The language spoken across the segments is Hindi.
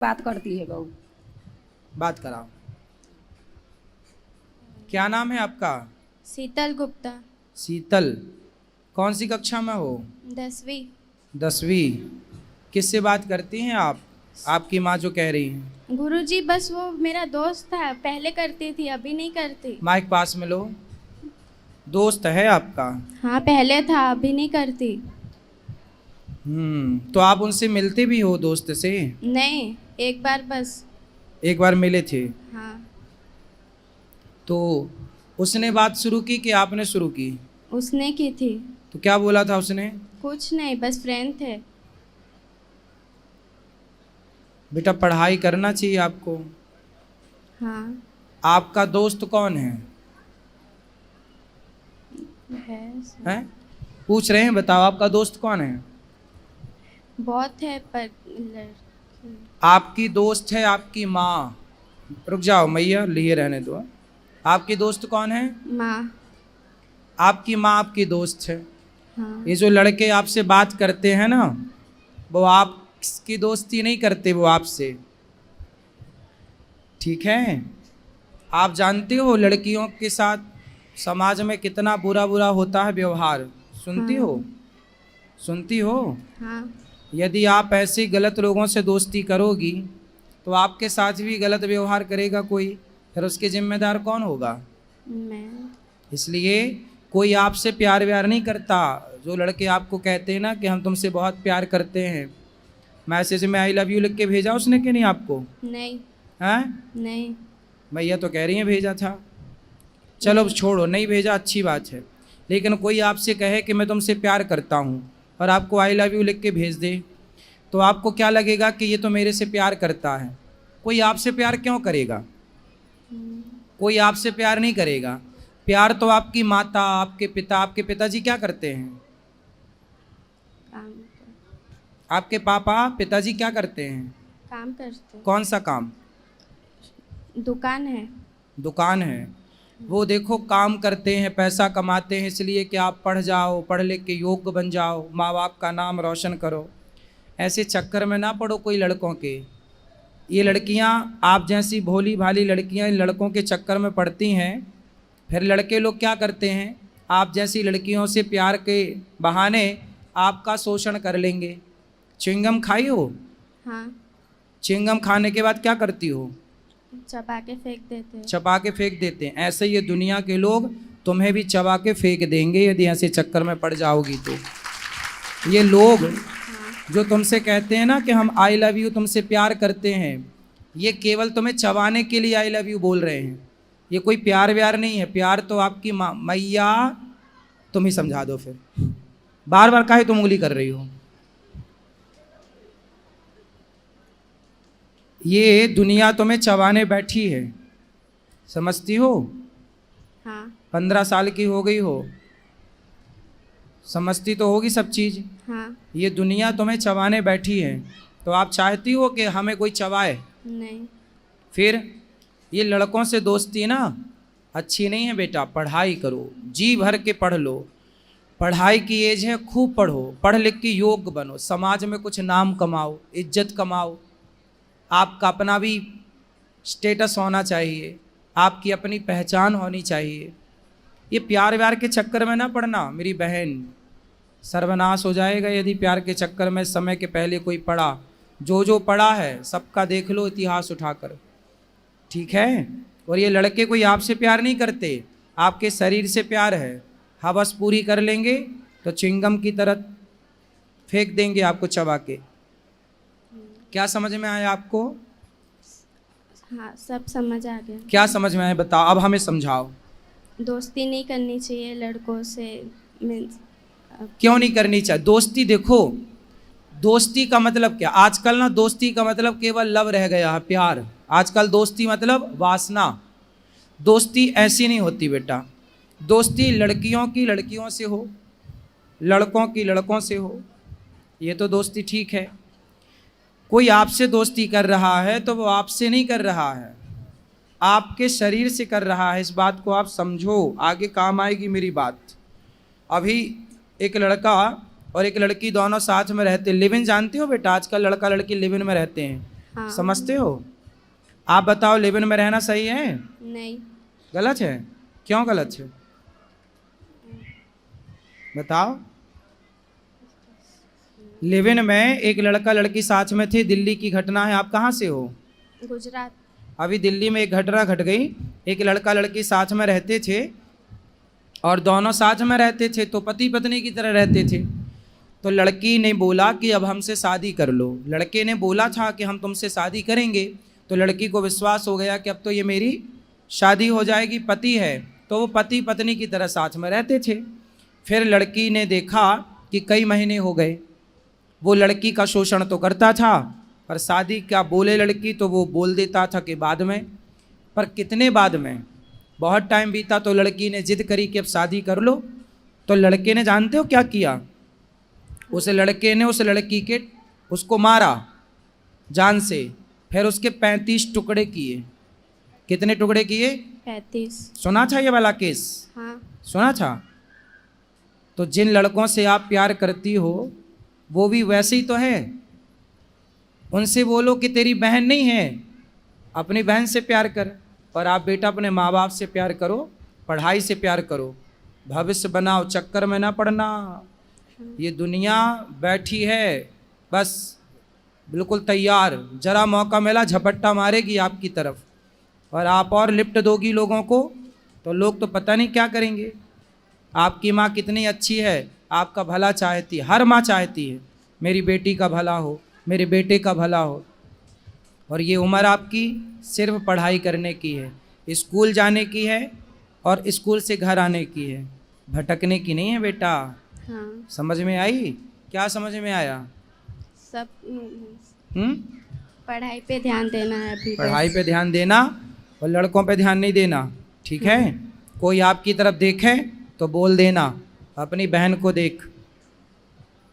बात करती है बहू। बात कराओ। क्या नाम है आपका? शीतल गुप्ता। शीतल। कौन सी कक्षा में हो? 10वीं। 10वीं। किससे बात करती हैं आप? आपकी माँ जो कह रही हैं। गुरुजी बस वो मेरा दोस्त था, पहले करती थी, अभी नहीं करती। माइक पास में लो। दोस्त है आपका? हाँ पहले था, अभी नहीं करती। तो आप उनसे मिलते भी हो दोस्त से? नहीं, एक बार बस। एक बार मिले थे? हाँ। तो उसने बात शुरू की कि आपने शुरू की? उसने की थी। तो क्या बोला था उसने? कुछ नहीं, बस फ्रेंड थे। बेटा पढ़ाई करना चाहिए आपको। हाँ। आपका दोस्त कौन है? हैं? पूछ रहे हैं, बताओ आपका दोस्त कौन है? बहुत है पर लड़की। आपकी दोस्त है आपकी माँ। रुक जाओ मैया, लिए रहने दो। आपकी दोस्त कौन है? माँ। आपकी माँ आपकी दोस्त है। हाँ। ये जो लड़के आपसे बात करते हैं ना, वो आपकी दोस्ती नहीं करते, वो आपसे। ठीक है? आप जानते हो लड़कियों के साथ समाज में कितना बुरा बुरा होता है व्यवहार। सुनती हाँ। हो? सुनती हो? हाँ। यदि आप ऐसे गलत लोगों से दोस्ती करोगी तो आपके साथ भी गलत व्यवहार करेगा कोई, फिर उसके जिम्मेदार कौन होगा? मैं। इसलिए कोई आपसे प्यार व्यार नहीं करता। जो लड़के आपको कहते हैं ना कि हम तुमसे बहुत प्यार करते हैं, मैसेज में आई लव यू लिख के भेजा उसने कि नहीं आपको? नहीं। हैं? नहीं। भैया तो कह रही हैं भेजा था। चलो छोड़ो, नहीं भेजा अच्छी बात है। लेकिन कोई आपसे कहे कि मैं तुमसे प्यार करता हूँ और आपको आई लव यू लिख के भेज दे, तो आपको क्या लगेगा कि ये तो मेरे से प्यार करता है। कोई आपसे प्यार क्यों करेगा? कोई आपसे प्यार नहीं करेगा। प्यार तो आपकी माता, आपके पिता, आपके पिताजी क्या करते हैं? काम आपके पापा पिताजी क्या करते हैं? काम करते। कौन सा काम? दुकान है। दुकान है। वो देखो काम करते हैं, पैसा कमाते हैं इसलिए कि आप पढ़ जाओ, पढ़ लिख के योग्य बन जाओ, माँ बाप का नाम रोशन करो। ऐसे चक्कर में ना पड़ो कोई लड़कों के। ये लड़कियां, आप जैसी भोली भाली लड़कियां इन लड़कों के चक्कर में पड़ती हैं। फिर लड़के लोग क्या करते हैं, आप जैसी लड़कियों से प्यार के बहाने आपका शोषण कर लेंगे। च्युइंगम खाई हो? हाँ। च्युइंगम खाने के बाद क्या करती हो? चबा के फेंक देते हैं। चबा के फेंक देते हैं। ऐसे ये दुनिया के लोग तुम्हें भी चबा के फेंक देंगे यदि ऐसे चक्कर में पड़ जाओगी तो। ये लोग जो तुमसे कहते हैं ना कि हम आई लव यू तुमसे प्यार करते हैं, ये केवल तुम्हें चबाने के लिए आई लव यू बोल रहे हैं। ये कोई प्यार व्यार नहीं है। प्यार तो आपकी माँ। मैया तुम ही समझा दो फिर, बार बार काहे तुम उंगली कर रही हो? ये दुनिया तुम्हें चबाने बैठी है, समझती हो? हाँ। 15 साल की हो गई हो, समझती तो होगी सब चीज़। हाँ। ये दुनिया तुम्हें चबाने बैठी है, तो आप चाहती हो कि हमें कोई चबाए? नहीं। फिर ये लड़कों से दोस्ती ना अच्छी नहीं है बेटा। पढ़ाई करो, जी भर के पढ़ लो। पढ़ाई की एज है, खूब पढ़ो, पढ़ लिख के योग्य बनो, समाज में कुछ नाम कमाओ, इज्जत कमाओ। आपका अपना भी स्टेटस होना चाहिए, आपकी अपनी पहचान होनी चाहिए। ये प्यार व्यार के चक्कर में ना पड़ना मेरी बहन, सर्वनाश हो जाएगा यदि प्यार के चक्कर में समय के पहले कोई पड़ा। जो पड़ा है सबका देख लो इतिहास उठाकर, ठीक है? और ये लड़के कोई आपसे प्यार नहीं करते, आपके शरीर से प्यार है। हवस पूरी कर लेंगे तो चिंगम की तरह फेंक देंगे आपको चबा के। क्या समझ में आया आपको? हाँ सब समझ आ गया। क्या समझ में आया बताओ, अब हमें समझाओ। दोस्ती नहीं करनी चाहिए लड़कों से। मीन्स क्यों नहीं करनी चाहिए दोस्ती? देखो दोस्ती का मतलब क्या, आजकल ना दोस्ती का मतलब केवल लव रह गया है, प्यार। आजकल दोस्ती मतलब वासना। दोस्ती ऐसी नहीं होती बेटा। दोस्ती लड़कियों की लड़कियों से हो, लड़कों की लड़कों से हो, ये तो दोस्ती ठीक है। कोई आपसे दोस्ती कर रहा है तो वो आपसे नहीं कर रहा है, आपके शरीर से कर रहा है। इस बात को आप समझो, आगे काम आएगी मेरी बात। अभी एक लड़का और एक लड़की दोनों साथ में रहते, लिव इन जानते हो बेटा? आजकल लड़का लड़की लिव इन में रहते हैं। हाँ। समझते हो? आप बताओ, लिव इन में रहना सही है? नहीं। गलत है? क्यों गलत है? बताओ। लिव इन में एक लड़का लड़की साथ में थे, दिल्ली की घटना है। आप कहाँ से हो? गुजरात। अभी दिल्ली में एक घटना घट गई। एक लड़का लड़की साथ में रहते थे और दोनों साथ में रहते थे तो पति पत्नी की तरह रहते थे। तो लड़की ने बोला कि अब हमसे शादी कर लो। लड़के ने बोला था कि हम तुमसे शादी करेंगे। तो लड़की को विश्वास हो गया कि अब तो ये मेरी शादी हो जाएगी, पति है। तो वो पति पत्नी की तरह साथ में रहते थे। फिर लड़की ने देखा कि कई महीने हो गए, वो लड़की का शोषण तो करता था, पर शादी क्या बोले लड़की तो वो बोल देता था कि बाद में। पर कितने बाद में, बहुत टाइम बीता तो लड़की ने जिद करी कि अब शादी कर लो। तो लड़के ने जानते हो क्या किया? उस लड़के ने उस लड़की के उसको मारा जान से, फिर उसके 35 टुकड़े किए। कितने टुकड़े किए? 35। सुना था ये वाला केस? हाँ। सुना था। तो जिन लड़कों से आप प्यार करती हो वो भी वैसे ही तो है। उनसे बोलो कि तेरी बहन नहीं है, अपनी बहन से प्यार कर। पर आप बेटा अपने माँ बाप से प्यार करो, पढ़ाई से प्यार करो, भविष्य बनाओ, चक्कर में ना पड़ना। ये दुनिया बैठी है बस बिल्कुल तैयार, जरा मौका मिला झपट्टा मारेगी आपकी तरफ। और आप और लिफ्ट दोगी लोगों को तो लोग तो पता नहीं क्या करेंगे। आपकी माँ कितनी अच्छी है, आपका भला चाहती है। हर माँ चाहती है मेरी बेटी का भला हो, मेरे बेटे का भला हो। और ये उम्र आपकी सिर्फ पढ़ाई करने की है, स्कूल जाने की है और स्कूल से घर आने की है, भटकने की नहीं है बेटा। हाँ। समझ में आई? क्या समझ में आया? सब हम्म? पढ़ाई पे ध्यान देना है अभी। पढ़ाई पे ध्यान देना और लड़कों पे ध्यान नहीं देना, ठीक है? कोई आपकी तरफ देखे तो बोल देना, अपनी बहन को देख।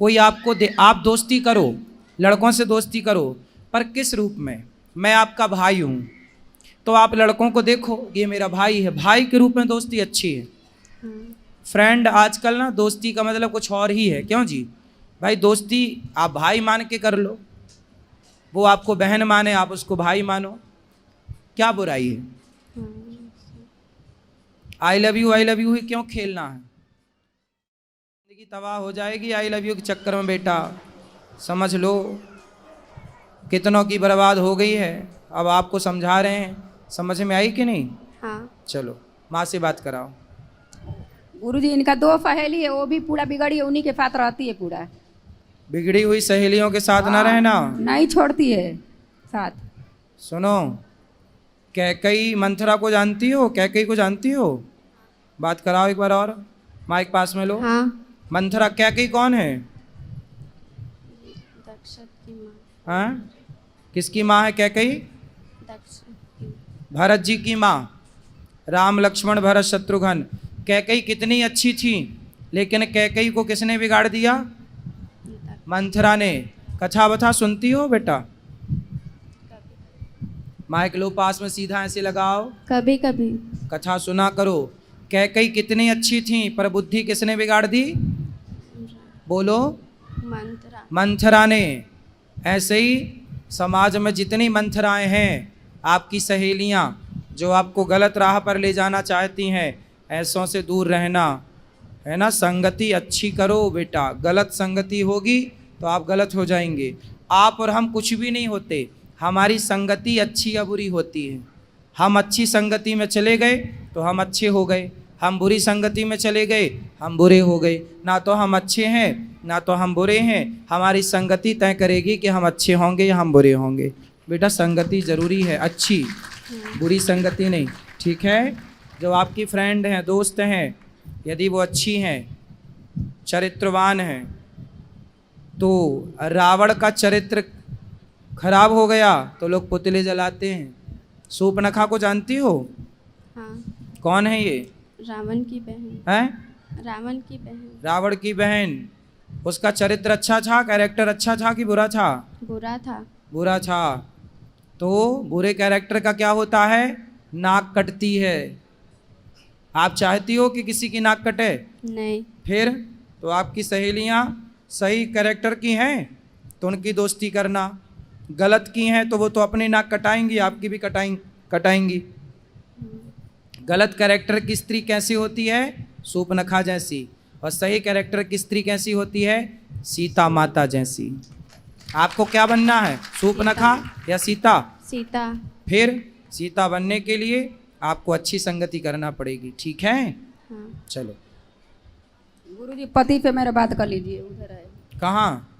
कोई आपको आप दोस्ती करो, लड़कों से दोस्ती करो, पर किस रूप में? मैं आपका भाई हूँ तो आप लड़कों को देखो ये मेरा भाई है, भाई के रूप में दोस्ती अच्छी है। फ्रेंड आजकल ना दोस्ती का मतलब कुछ और ही है। क्यों जी? भाई दोस्ती आप भाई मान के कर लो, वो आपको बहन माने आप उसको भाई मानो, क्या बुराई है? आई लव यू ही क्यों खेलना है? जिंदगी तबाह हो जाएगी आई लव यू के चक्कर में बेटा, समझ लो। कितनों की बर्बाद हो गई है, अब आपको समझा रहे हैं। समझ में आई कि नहीं? हाँ। चलो माँ से बात कराओ। गुरुजी इनका 2 सहेली है, वो भी पूरा बिगड़ी है, उन्हीं के साथ रहती है पूरा। बिगड़ी हुई सहेलियों के साथ ना रहना, नहीं छोड़ती है साथ। सुनो, कैकई मंथरा को जानती हो? कैकई को जानती हो? बात कराओ एक बार और, माइक पास में लो। हाँ। मंथरा कैकई कौन है? दक्ष की माँ। हाँ, किसकी माँ है कैकई? दक्ष की। भरत जी की माँ। राम लक्ष्मण भरत शत्रुघ्न। कैकई कितनी अच्छी थी, लेकिन कैकई को किसने बिगाड़ दिया? मंथरा ने। कथा वथा सुनती हो बेटा? माइक लो पास में, सीधा ऐसे लगाओ। कभी कभी। कथा सुना करो। कैकई कितनी अच्छी थी, पर बुद्धि किसने बिगाड़ दी? बोलो। मंत्रा। मंथरा ने। ऐसे ही समाज में जितनी मंथराएं हैं, आपकी सहेलियां जो आपको गलत राह पर ले जाना चाहती हैं, ऐसों से दूर रहना, है ना। संगति अच्छी करो बेटा, गलत संगति होगी तो आप गलत हो जाएंगे। आप और हम कुछ भी नहीं होते, हमारी संगति अच्छी या बुरी होती है। हम अच्छी संगति में चले गए तो हम अच्छे हो गए, हम बुरी संगति में चले गए हम बुरे हो गए। ना तो हम अच्छे हैं ना तो हम बुरे हैं, हमारी संगति तय करेगी कि हम अच्छे होंगे या हम बुरे होंगे। बेटा संगति ज़रूरी है, अच्छी, बुरी संगति नहीं, ठीक है। जो आपकी फ्रेंड हैं, दोस्त हैं, यदि वो अच्छी हैं, चरित्रवान हैं, तो रावण का चरित्र खराब हो गया तो लोग पुतले जलाते हैं। सूर्पनखा को जानती हो? हाँ। कौन है ये? रावण की बहन। हैं? रावण की बहन। रावण की बहन। उसका चरित्र अच्छा था, कैरेक्टर अच्छा था कि बुरा था? बुरा था। बुरा था। तो बुरे कैरेक्टर का क्या होता है? नाक कटती है। आप चाहती हो कि किसी की नाक कटे? नहीं। फिर तो आपकी सहेलियां सही कैरेक्टर की हैं तो उनकी दोस्ती करना, गलत की हैं तो वो तो अपनी नाक कटाएंगी, आपकी भी कटाएंगी। गलत कैरेक्टर की स्त्री कैसी होती है? सूपनखा जैसी। और सही कैरेक्टर की स्त्री कैसी होती है? सीता माता जैसी। आपको क्या बनना है, सूपनखा या सीता? सीता। फिर सीता बनने के लिए आपको अच्छी संगति करना पड़ेगी, ठीक है? हाँ। चलो। गुरुजी पति पे मेरा बात कर लीजिए, उधर है। कहाँ?